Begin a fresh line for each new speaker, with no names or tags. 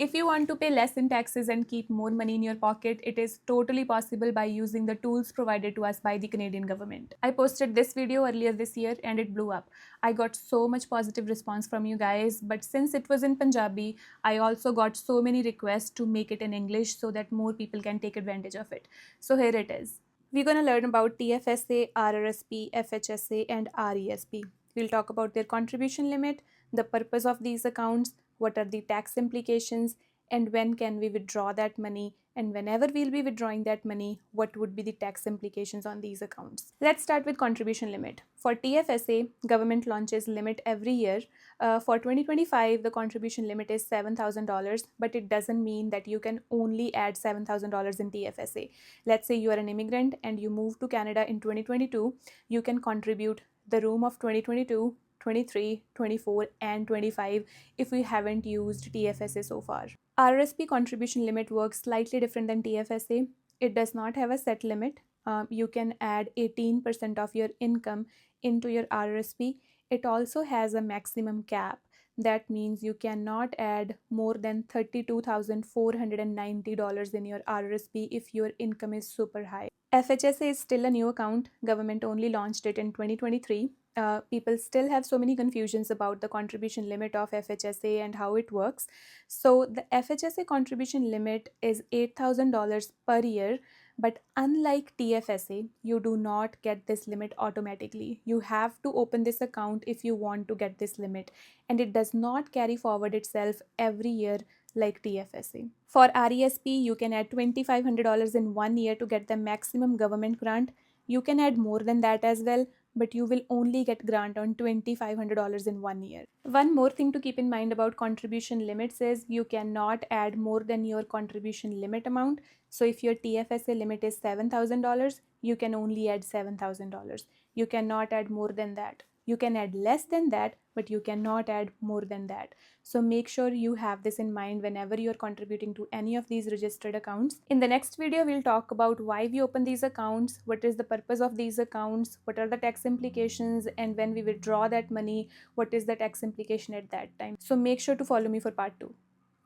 If you want to pay less in taxes and keep more money in your pocket, it is totally possible by using the tools provided to us by the Canadian government. I posted this video earlier this year and it blew up. I got so much positive response from you guys, but since it was in Punjabi, I also got so many requests to make it in English so that more people can take advantage of it. So here it is. We're going to learn about TFSA, RRSP, FHSA, and RESP. We'll talk about their contribution limit, the purpose of these accounts, what are the tax implications, and when can we withdraw that money, and whenever we'll be withdrawing that money, what would be the tax implications on these accounts. Let's start with contribution limit. For TFSA, government launches limit every year. For 2025, the contribution limit is $7,000, but it doesn't mean that you can only add $7,000 in TFSA. Let's say you are an immigrant and you move to Canada in 2022, you can contribute the room of 2022, 23, 24, and 25 if we haven't used TFSA so far. RRSP contribution limit works slightly different than TFSA. It does not have a set limit. You can add 18% of your income into your RRSP. It also has a maximum cap. That means you cannot add more than $32,490 in your RRSP if your income is super high. FHSA is still a new account. Government only launched it in 2023. People still have so many confusions about the contribution limit of FHSA and how it works. So the FHSA contribution limit is $8,000 per year, but unlike TFSA, you do not get this limit automatically. You have to open this account if you want to get this limit, and it does not carry forward itself every year like TFSA. For RESP, you can add $2,500 in 1 year to get the maximum government grant. You can add more than that as well, but you will only get grant on $2,500 in 1 year. One more thing to keep in mind about contribution limits is you cannot add more than your contribution limit amount. So if your TFSA limit is $7,000, you can only add $7,000. You cannot add more than that. You can add less than that, but you cannot add more than that. So make sure you have this in mind whenever you're contributing to any of these registered accounts. In the next video, we'll talk about why we open these accounts, what is the purpose of these accounts, what are the tax implications, and when we withdraw that money, what is the tax implication at that time. So make sure to follow me for part 2.